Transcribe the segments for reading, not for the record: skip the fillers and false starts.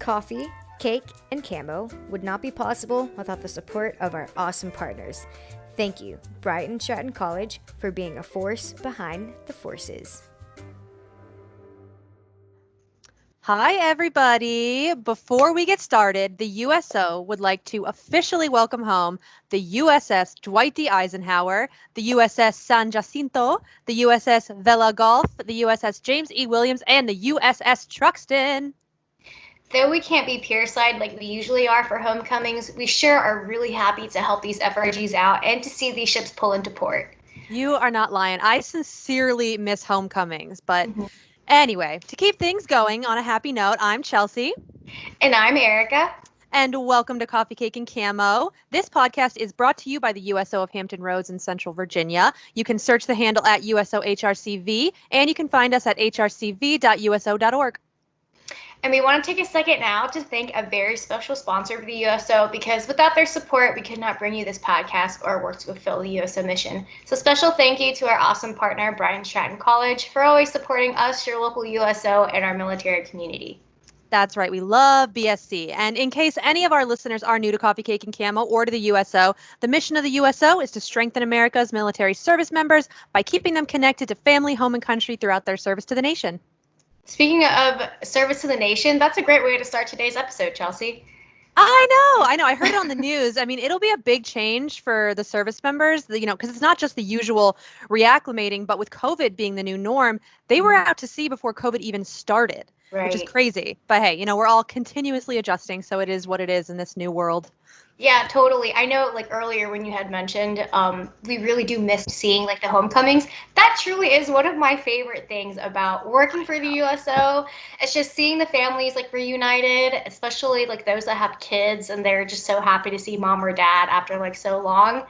Coffee, cake, and Camo would not be possible without the support of our awesome partners. Thank you, Bryant Stratton College, for being a force behind the forces. Hi, everybody. Before we get started, the USO would like to officially welcome home the USS Dwight D. Eisenhower, the USS San Jacinto, the USS Vela Golf, the USS James E. Williams, and the USS Truxton. Though we can't be pierside like we usually are for homecomings, we sure are really happy to help these FRGs out and to see these ships pull into port. You are not lying. I sincerely miss homecomings, but anyway, to keep things going on a happy note, I'm Chelsea. And I'm Erica. And welcome to Coffee, Cake, and Camo. This podcast is brought to you by the USO of Hampton Roads in Central Virginia. You can search the handle at USOHRCV, and you can find us at hrcv.uso.org. And we want to take a second now to thank a very special sponsor of the USO, because without their support, we could not bring you this podcast or work to fulfill the USO mission. So special thank you to our awesome partner, Bryant Stratton College, for always supporting us, your local USO, and our military community. That's right. We love BSC. And in case any of our listeners are new to Coffee, Cake, and Camo or to the USO, the mission of the USO is to strengthen America's military service members by keeping them connected to family, home, and country throughout their service to the nation. Speaking of service to the nation, that's a great way to start today's episode, Chelsea. I know. I heard it on the news. I mean, it'll be a big change for the service members, because it's not just the usual reacclimating, but with COVID being the new norm, they were out to sea before COVID even started, which is crazy. But hey, we're all continuously adjusting, so it is what it is in this new world. Yeah, totally. I know, earlier when you had mentioned, we really do miss seeing, the homecomings. That truly is one of my favorite things about working for the USO. It's just seeing the families, reunited, especially, those that have kids, and they're just so happy to see mom or dad after, so long.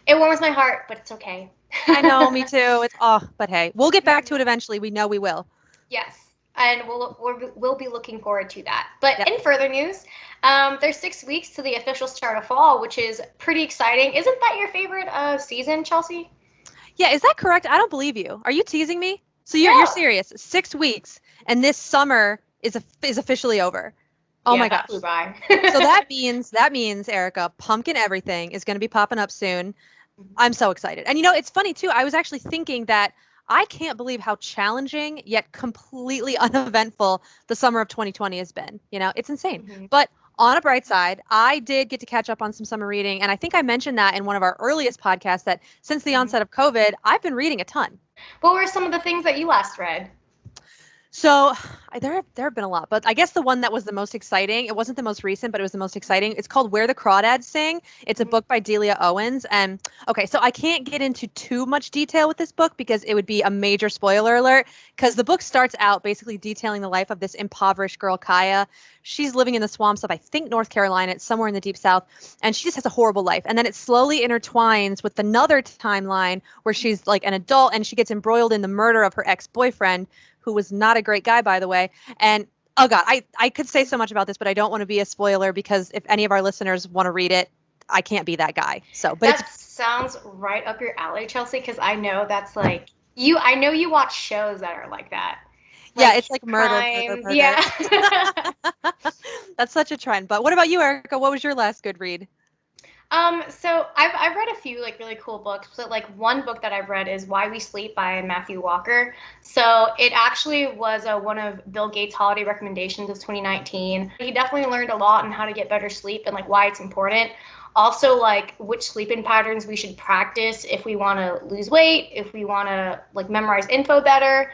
It warms my heart, but it's okay. I know, me too. But hey, we'll get back to it eventually. We know we will. Yes, and we'll be looking forward to that. But in further news, there's 6 weeks to the official start of fall, which is pretty exciting. Isn't that your favorite season, Chelsea? Yeah, is that correct? I don't believe you. Are you teasing me? So you're serious? 6 weeks, and this summer is officially over. Oh my gosh! Flew by. So that means Erica, pumpkin everything is going to be popping up soon. I'm so excited. And it's funny too. I was actually thinking that I can't believe how challenging yet completely uneventful the summer of 2020 has been. It's insane. But on a bright side, I did get to catch up on some summer reading. And I think I mentioned that in one of our earliest podcasts that since the onset of COVID, I've been reading a ton. What were some of the things that you last read? So there have been a lot, but I guess the one that was the most exciting, it wasn't the most recent, but it was the most exciting. It's called Where the Crawdads Sing. It's a book by Delia Owens. And okay, so I can't get into too much detail with this book because it would be a major spoiler alert, because the book starts out basically detailing the life of this impoverished girl, Kaya. She's living in the swamps of, I think, North Carolina. It's somewhere in the deep South. And she just has a horrible life. And then it slowly intertwines with another timeline where she's an adult and she gets embroiled in the murder of her ex-boyfriend, who was not a great guy, by the way. And oh God, I could say so much about this, but I don't want to be a spoiler because if any of our listeners want to read it, I can't be that guy. So, but that sounds right up your alley, Chelsea, because I know that's I know you watch shows that are like that. Yeah, it's like murder. Yeah. That's such a trend. But what about you, Erica? What was your last good read? So I've read a few really cool books, but one book that I've read is Why We Sleep by Matthew Walker. So it actually was one of Bill Gates' holiday recommendations of 2019. He definitely learned a lot on how to get better sleep and why it's important. Also which sleeping patterns we should practice if we want to lose weight, if we want to memorize info better.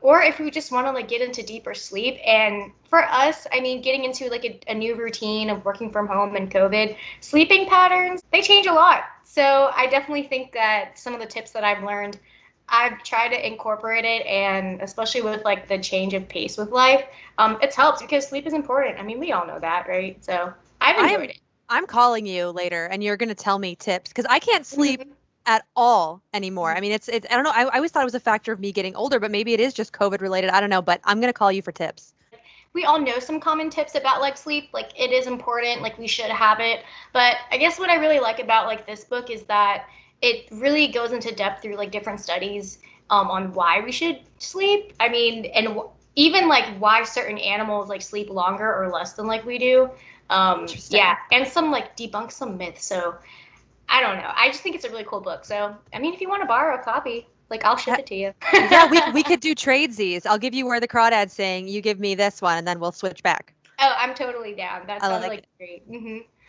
Or if we just want to get into deeper sleep. And for us, I mean, getting into a new routine of working from home and COVID, sleeping patterns, they change a lot. So I definitely think that some of the tips that I've learned, I've tried to incorporate it, and especially with the change of pace with life, it's helped because sleep is important. I mean, we all know that, right? So I've enjoyed it. I'm calling you later and you're going to tell me tips because I can't sleep at all anymore. I mean, it's I don't know. I always thought it was a factor of me getting older, but maybe it is just COVID related. I don't know, but I'm going to call you for tips. We all know some common tips about sleep. It is important, we should have it. But I guess what I really like about this book is that it really goes into depth through different studies on why we should sleep. I mean, and even like why certain animals like sleep longer or less than like we do. Yeah, and some like debunk some myths. So I don't know. I just think it's a really cool book. So I mean, if you want to borrow a copy, like I'll ship it to you. Yeah, we could do tradesies. I'll give you Where the Crawdads Sing. You give me this one, and then we'll switch back. Oh, I'm totally down. That sounds like great.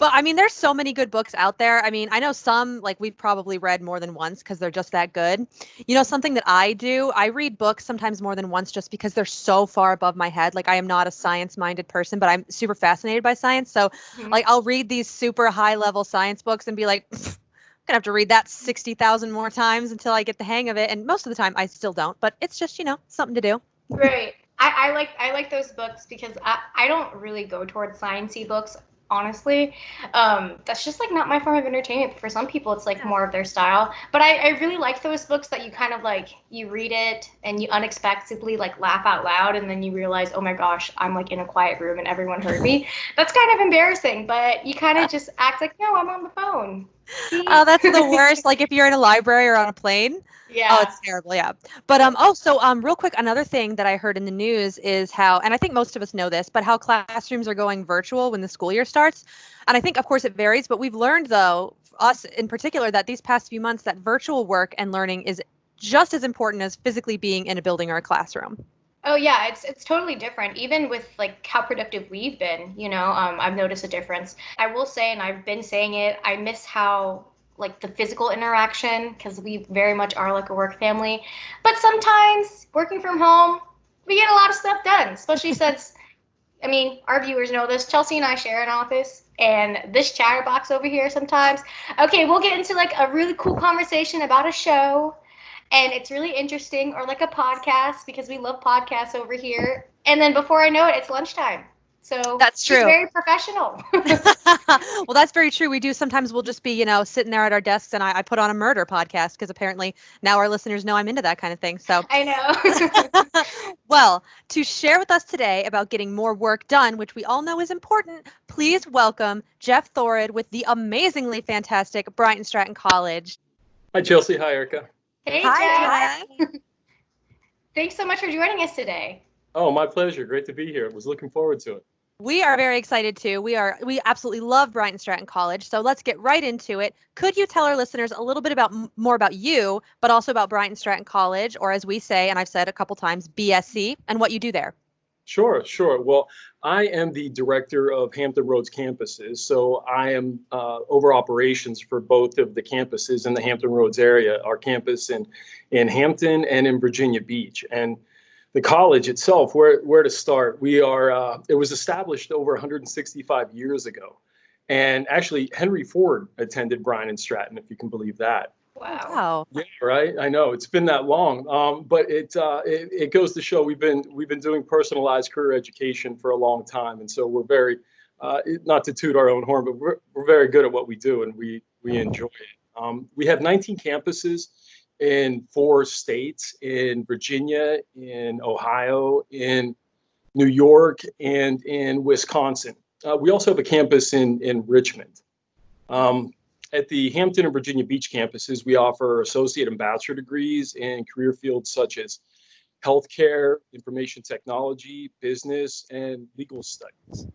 But I mean, there's so many good books out there. I mean, I know some like we've probably read more than once because they're just that good. You know, something that I do, I read books sometimes more than once just because they're so far above my head. Like I am not a science-minded person, but I'm super fascinated by science. So like I'll read these super high-level science books and be like, I'm gonna have to read that 60,000 more times until I get the hang of it. And most of the time I still don't, but it's just, you know, something to do. Right. I like those books because I don't really go towards science-y books, honestly. That's just like not my form of entertainment. For some people it's like more of their style. But I really like those books that you kind of like you read it and you unexpectedly like laugh out loud and then you realize, oh my gosh, I'm like in a quiet room and everyone heard me. That's kind of embarrassing, but you kind of just act like, no, I'm on the phone. See? Oh, that's the worst. Like if you're in a library or on a plane. Yeah. Oh, it's terrible. Yeah. But real quick, another thing that I heard in the news is how, and I think most of us know this, but how classrooms are going virtual when the school year starts. And I think, of course, it varies, but we've learned, though, us in particular, that these past few months, that virtual work and learning is just as important as physically being in a building or a classroom. Oh yeah, it's totally different. Even with like how productive we've been, you know, I've noticed a difference. I will say, and I've been saying it, I miss how like the physical interaction because we very much are like a work family. But sometimes working from home, we get a lot of stuff done, especially since, I mean, our viewers know this. Chelsea and I share an office, and this chatterbox over here sometimes. Okay, we'll get into like a really cool conversation about a show. And it's really interesting, or like a podcast because we love podcasts over here. And then before I know it, it's lunchtime. So that's true. It's very professional. Well, that's very true. We do. Sometimes we'll just be, you know, sitting there at our desks and I put on a murder podcast because apparently now our listeners know I'm into that kind of thing. So I know. Well, to share with us today about getting more work done, which we all know is important, please welcome Jeff Thorid with the amazingly fantastic Bryant Stratton College. Hi, Chelsea. Hi, Erica. Hey, Hi, Jeff. Thanks so much for joining us today. Oh, my pleasure. Great to be here. Was looking forward to it. We are very excited too. We absolutely love Bryant Stratton College. So let's get right into it. Could you tell our listeners a little bit more about you, but also about Bryant Stratton College, or as we say, and I've said a couple times, BSC, and what you do there? Sure. Well, I am the director of Hampton Roads campuses. So I am over operations for both of the campuses in the Hampton Roads area, our campus in Hampton and in Virginia Beach. And the college itself, where to start? We are, it was established over 165 years ago. And actually, Henry Ford attended Bryant Stratton, if you can believe that. Wow. Yeah, right. I know it's been that long, but it goes to show we've been doing personalized career education for a long time, and so we're very not to toot our own horn, but we're very good at what we do, and we enjoy it. We have 19 campuses in 4 states: in Virginia, in Ohio, in New York, and in Wisconsin. We also have a campus in Richmond. At the Hampton and Virginia Beach campuses, we offer associate and bachelor degrees in career fields such as healthcare, information technology, business, and legal studies.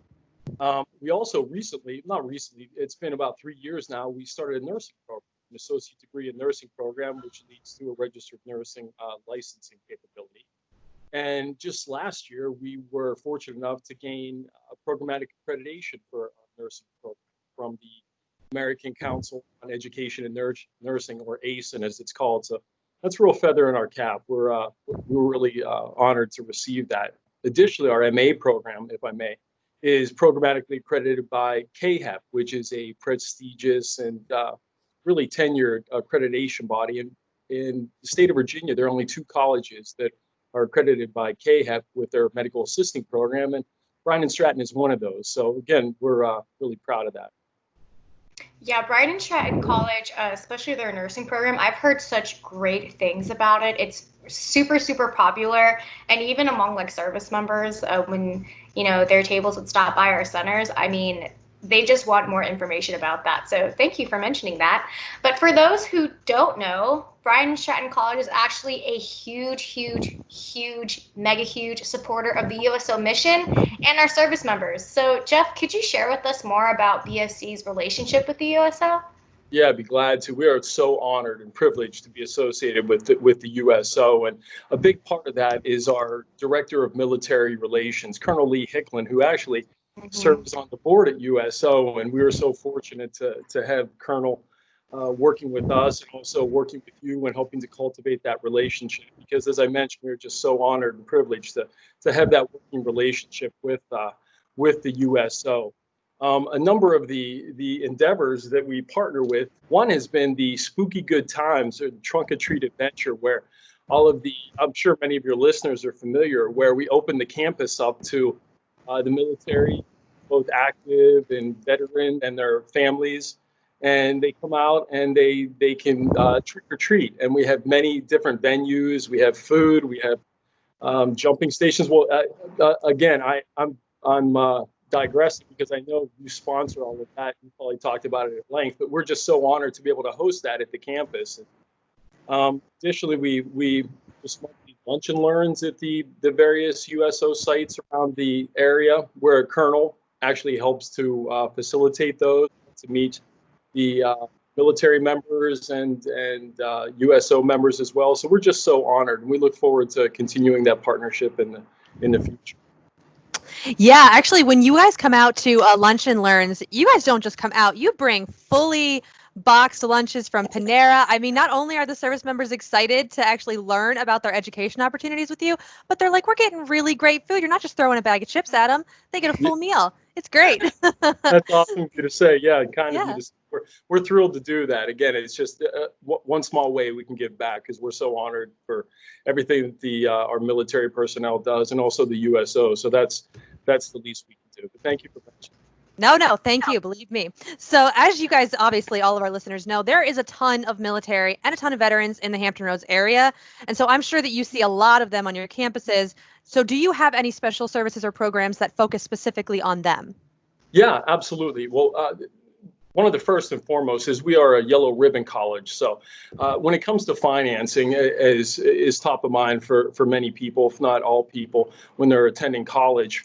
We also it's been about 3 years now, we started a nursing program, an associate degree in nursing program, which leads to a registered nursing licensing capability. And just last year, we were fortunate enough to gain a programmatic accreditation for our nursing program from the American Council on Education and Nursing, or ACEN as it's called. So that's a real feather in our cap. We're really honored to receive that. Additionally, our MA program, if I may, is programmatically accredited by KHEP, which is a prestigious and really tenured accreditation body. And in the state of Virginia, there are only 2 colleges that are accredited by KHEP with their medical assisting program, and Bryant Stratton is one of those. So again, we're really proud of that. Yeah, Bryant Stratton College, especially their nursing program, I've heard such great things about it. It's super, super popular. And even among like service members, when, you know, their tables would stop by our centers, I mean, they just want more information about that. So thank you for mentioning that. But for those who don't know, Bryant Stratton College is actually a huge, mega huge supporter of the USO mission and our service members. So Jeff, could you share with us more about BSC's relationship with the USO? Yeah, I'd be glad to. We are so honored and privileged to be associated with the USO. And a big part of that is our Director of Military Relations, Colonel Lee Hicklin, who actually serves on the board at USO. And we were so fortunate to have Colonel working with us and also working with you and helping to cultivate that relationship. Because as I mentioned, we're just so honored and privileged to have that working relationship with the USO. A number of the endeavors that we partner with, one has been the Spooky Good Times or the Trunk or Treat adventure, where I'm sure many of your listeners are familiar, where we open the campus up to the military, both active and veteran and their families. And they come out and they can trick or treat. And we have many different venues. We have food. We have jumping stations. Well, again, I'm digressing because I know you sponsor all of that. You probably talked about it at length, but we're just so honored to be able to host that at the campus. Additionally, we just lunch and learns at the various USO sites around the area, where a colonel actually helps to facilitate those, to meet the military members and USO members as well. So we're just so honored, and we look forward to continuing that partnership in the future. Yeah, actually, when you guys come out to Lunch and Learns, you guys don't just come out. You bring fully boxed lunches from Panera. I mean, not only are the service members excited to actually learn about their education opportunities with you, but they're like, we're getting really great food. You're not just throwing a bag of chips at them. They get a full meal. It's great. That's awesome of you to say. Yeah, kind of you to say. We're thrilled to do that. Again, it's just one small way we can give back, because we're so honored for everything that our military personnel does, and also the USO. So that's the least we can do. But thank you for mentioning. No, thank you. Believe me. So as you guys, obviously, all of our listeners know, there is a ton of military and a ton of veterans in the Hampton Roads area. And so I'm sure that you see a lot of them on your campuses. So do you have any special services or programs that focus specifically on them? Yeah, absolutely. Well, one of the first and foremost is we are a yellow ribbon college. So when it comes to financing, is top of mind for many people, if not all people, when they're attending college.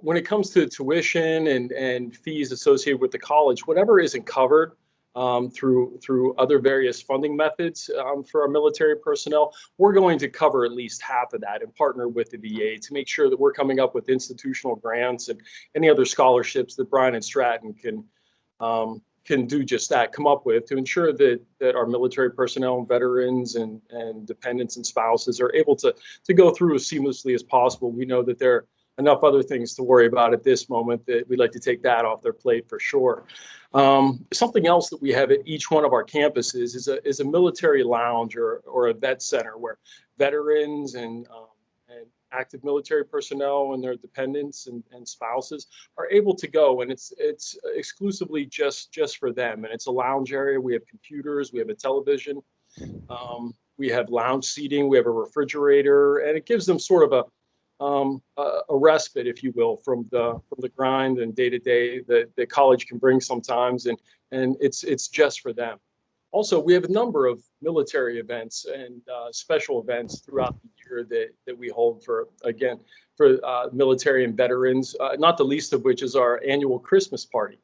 When it comes to tuition and fees associated with the college, whatever isn't covered through other various funding methods for our military personnel, we're going to cover at least half of that and partner with the VA to make sure that we're coming up with institutional grants and any other scholarships that Bryant Stratton can do just that, come up with, to ensure that our military personnel and veterans and dependents and spouses are able to go through as seamlessly as possible. We know that there are enough other things to worry about at this moment that we'd like to take that off their plate for sure. Something else that we have at each one of our campuses is a military lounge or a vet center, where veterans and active military personnel and their dependents and spouses are able to go, and it's exclusively just for them. And it's a lounge area. We have computers, we have a television, we have lounge seating, we have a refrigerator, and it gives them sort of a respite, if you will, from the grind and day to day that college can bring sometimes, and it's just for them. Also, we have a number of military events and special events throughout the year that we hold for military and veterans, not the least of which is our annual Christmas party,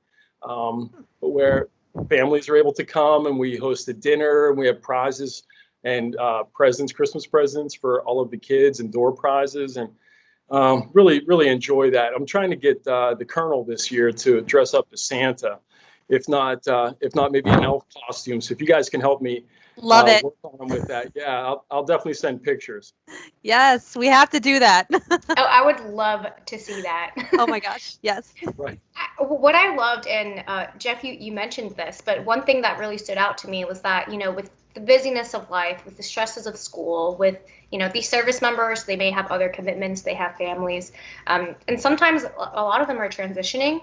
where families are able to come, and we host a dinner, and we have prizes and Christmas presents for all of the kids, and door prizes, and really enjoy that. I'm trying to get the Colonel this year to dress up as Santa. If not maybe an elf costume. So if you guys can help me Love it. work on with that, yeah, I'll definitely send pictures. Yes, we have to do that. Oh, I would love to see that. Oh my gosh, yes. Right. What I loved, and Jeff, you mentioned this, but one thing that really stood out to me was that, with the busyness of life, with the stresses of school, with, these service members, they may have other commitments, they have families, and sometimes a lot of them are transitioning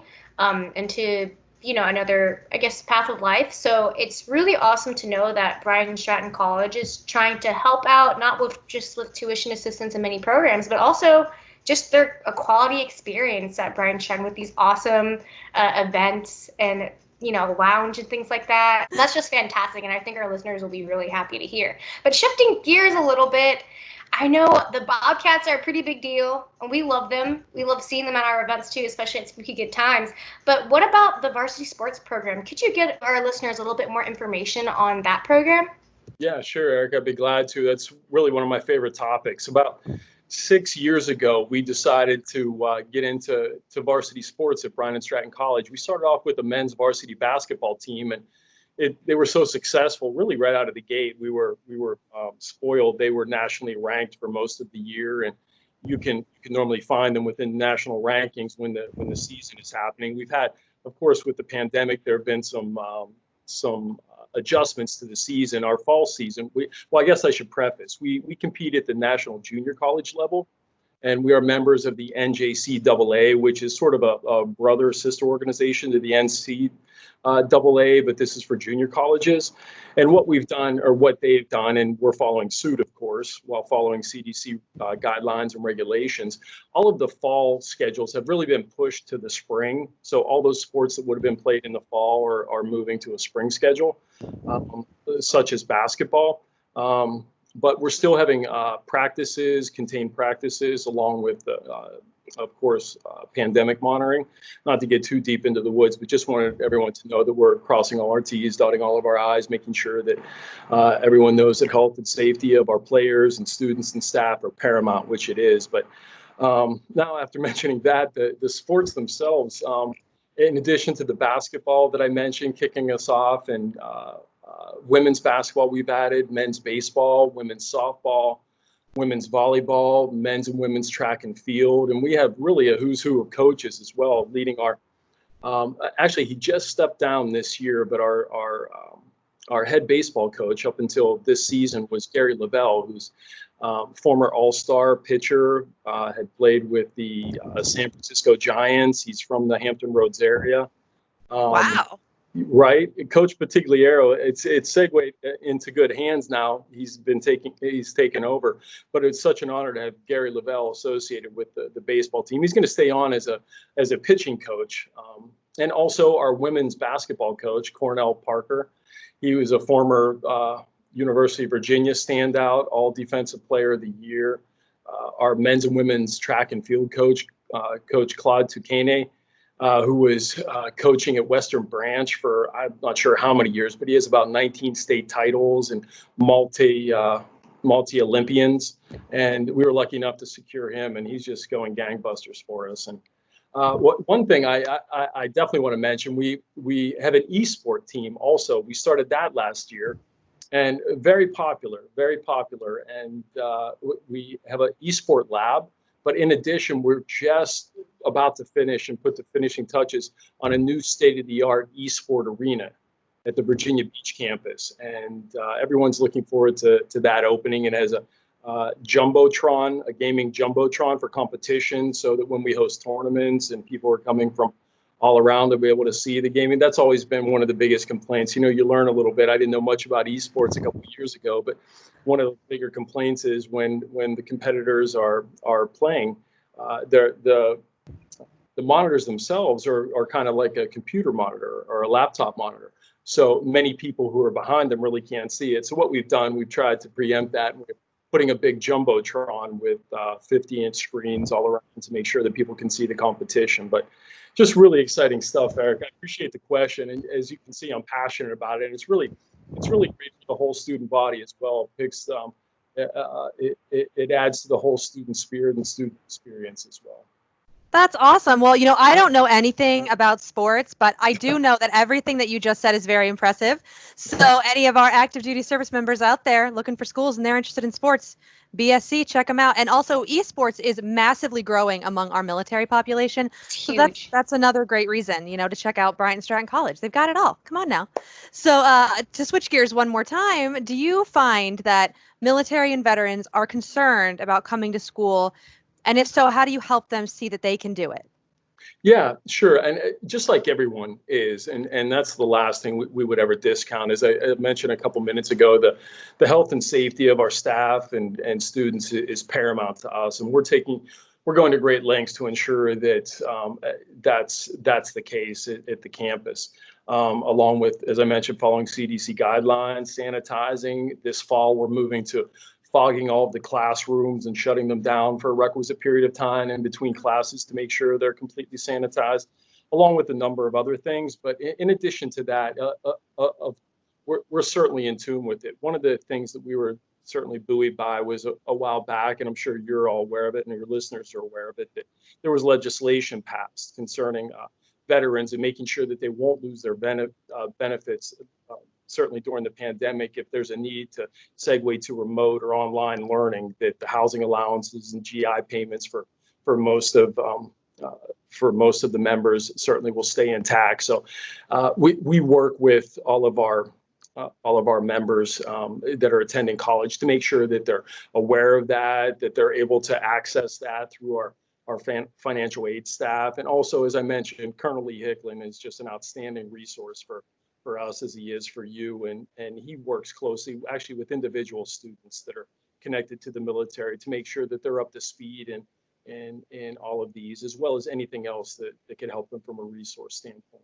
into another, I guess, path of life. So it's really awesome to know that Bryant Stratton College is trying to help out, not with tuition assistance and many programs, but also just their a quality experience at Bryant Stratton with these awesome events and lounge and things like that. That's just fantastic, and I think our listeners will be really happy to hear. But shifting gears a little bit, I know the Bobcats are a pretty big deal, and we love them. We love seeing them at our events too, especially at Spooky Good Times. But what about the Varsity Sports program? Could you give our listeners a little bit more information on that program? Yeah, sure, Eric. I'd be glad to. That's really one of my favorite topics. About 6 years ago, we decided to get into varsity sports at Bryant Stratton College. We started off with a men's varsity basketball team, and they were so successful really right out of the gate. We were spoiled. They were nationally ranked for most of the year, and you can normally find them within national rankings when the season is happening. We've had, of course, with the pandemic, there have been some adjustments to the season. Our fall season, I guess I should preface, we compete at the national junior college level, and we are members of the NJCAA, which is sort of a brother sister organization to the NCAA, but this is for junior colleges. And what we've done, or what they've done, and we're following suit, of course, while following CDC guidelines and regulations, all of the fall schedules have really been pushed to the spring. So all those sports that would have been played in the fall are moving to a spring schedule, such as basketball. But we're still having contained practices, along with, of course, pandemic monitoring. Not to get too deep into the woods, but just wanted everyone to know that we're crossing all our T's, dotting all of our I's, making sure that everyone knows that health and safety of our players and students and staff are paramount, which it is. But now, after mentioning that, the sports themselves, in addition to the basketball that I mentioned kicking us off, and women's basketball we've added, men's baseball, women's softball, women's volleyball, men's and women's track and field. And we have really a who's who of coaches as well, leading our, actually he just stepped down this year, but our head baseball coach up until this season was Gary Lavelle, who's former all-star pitcher, had played with the San Francisco Giants. He's from the Hampton Roads area. Wow. Right, Coach Patigliero. It's segued into good hands now. He's taken over, but it's such an honor to have Gary Lavelle associated with the baseball team. He's going to stay on as a pitching coach, and also our women's basketball coach, Cornell Parker. He was a former University of Virginia standout, all defensive player of the year. Our men's and women's track and field coach, Coach Claude Tukane, who was coaching at Western Branch for I'm not sure how many years, but he has about 19 state titles and multi-Olympians. And we were lucky enough to secure him, and he's just going gangbusters for us. And one thing I definitely want to mention, we have an e-sport team also. We started that last year, and very popular. And we have an e-sport lab. But in addition, we're just about to finish and put the finishing touches on a new state-of-the-art e-sport arena at the Virginia Beach campus. And everyone's looking forward to that opening. It has a jumbotron, a gaming jumbotron for competition, so that when we host tournaments and people are coming from all around, they'll be able to see the gaming. That's always been one of the biggest complaints. You learn a little bit. I didn't know much about esports a couple of years ago, but one of the bigger complaints is when the competitors are playing, the monitors themselves are kind of like a computer monitor or a laptop monitor. So many people who are behind them really can't see it. So what we've done, we've tried to preempt that, and we're putting a big jumbotron with 50-inch screens all around to make sure that people can see the competition. But just really exciting stuff, Eric. I appreciate the question, and as you can see, I'm passionate about it. And it's really great for the whole student body as well. It adds to the whole student spirit and student experience as well. That's awesome. Well, I don't know anything about sports, but I do know that everything that you just said is very impressive. So any of our active duty service members out there looking for schools and they're interested in sports, BSC, check them out. And also esports is massively growing among our military population. So that's another great reason, to check out Bryant Stratton College. They've got it all. Come on now. So to switch gears one more time, do you find that military and veterans are concerned about coming to school? And if so, how do you help them see that they can do it? Yeah, sure. And just like everyone is, and that's the last thing we would ever discount. As I mentioned a couple minutes ago, the health and safety of our staff and students is paramount to us. And we're going to great lengths to ensure that that's the case at the campus. Along with, as I mentioned, following CDC guidelines, sanitizing. This fall, we're moving to fogging all of the classrooms and shutting them down for a requisite period of time in between classes to make sure they're completely sanitized, along with a number of other things. But in addition to that, we're certainly in tune with it. One of the things that we were certainly buoyed by was a while back, and I'm sure you're all aware of it and your listeners are aware of it, that there was legislation passed concerning veterans and making sure that they won't lose their benefits, certainly during the pandemic, if there's a need to segue to remote or online learning, that the housing allowances and GI payments for most of the members certainly will stay intact. So we work with all of our members that are attending college to make sure that they're aware of that they're able to access that through our financial aid staff. And also, as I mentioned, Colonel Lee Hicklin is just an outstanding resource for us as he is for you. And he works closely actually with individual students that are connected to the military to make sure that they're up to speed and all of these, as well as anything else that could help them from a resource standpoint.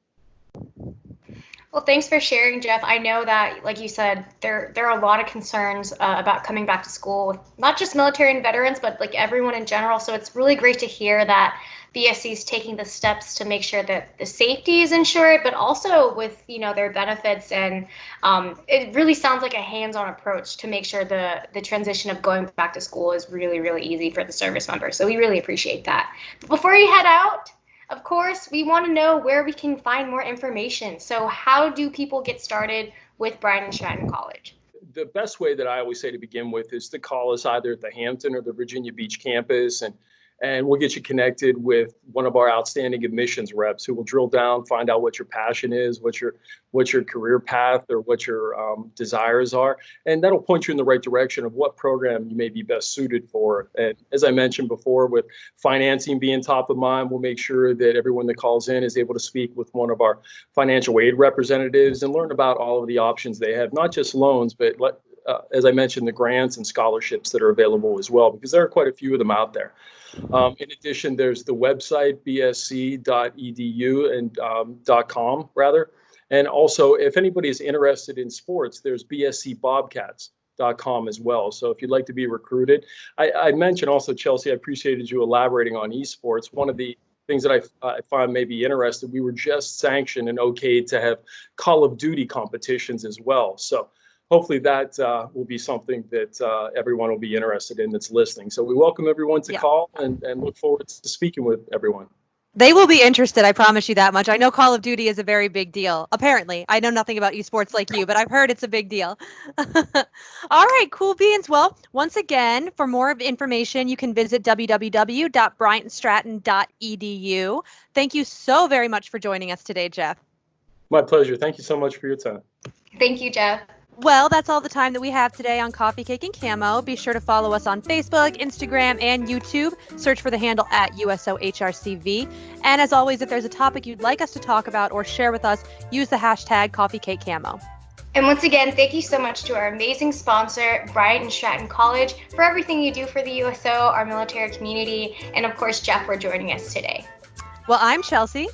Well, thanks for sharing, Jeff. I know that, like you said, there are a lot of concerns about coming back to school with not just military and veterans, but like everyone in general. So it's really great to hear that VSC is taking the steps to make sure that the safety is ensured, but also with, their benefits. And it really sounds like a hands-on approach to make sure the transition of going back to school is really, really easy for the service members. So we really appreciate that. But before you head out, of course, we want to know where we can find more information. So how do people get started with Bryant Stratton College? The best way that I always say to begin with is to call us either at the Hampton or the Virginia Beach campus, and we'll get you connected with one of our outstanding admissions reps who will drill down, find out what your passion is, what your career path or what your desires are. And that'll point you in the right direction of what program you may be best suited for. And as I mentioned before, with financing being top of mind, we'll make sure that everyone that calls in is able to speak with one of our financial aid representatives and learn about all of the options they have, not just loans, but as I mentioned, the grants and scholarships that are available as well, because there are quite a few of them out there. In addition, there's the website, bsc.edu and .com rather. And also, if anybody is interested in sports, there's bscbobcats.com as well. So if you'd like to be recruited, I mentioned also, Chelsea, I appreciated you elaborating on esports. One of the things that I find may be interesting, we were just sanctioned and okayed to have Call of Duty competitions as well. So hopefully that will be something that everyone will be interested in that's listening. So we welcome everyone to call and look forward to speaking with everyone. They will be interested, I promise you that much. I know Call of Duty is a very big deal. Apparently, I know nothing about esports like you, but I've heard it's a big deal. All right, cool beans. Well, once again, for more information, you can visit www.bryantstratton.edu. Thank you so very much for joining us today, Jeff. My pleasure. Thank you so much for your time. Thank you, Jeff. Well, that's all the time that we have today on Coffee Cake and Camo. Be sure to follow us on Facebook, Instagram, and YouTube. Search for the handle at USOHRCV. And as always, if there's a topic you'd like us to talk about or share with us, use the hashtag CoffeeCakeCamo. And once again, thank you so much to our amazing sponsor, Bryant Stratton College, for everything you do for the USO, our military community, and of course, Jeff, for joining us today. Well, I'm Chelsea.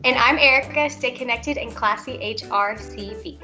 And I'm Erica. Stay connected and classy HRCV.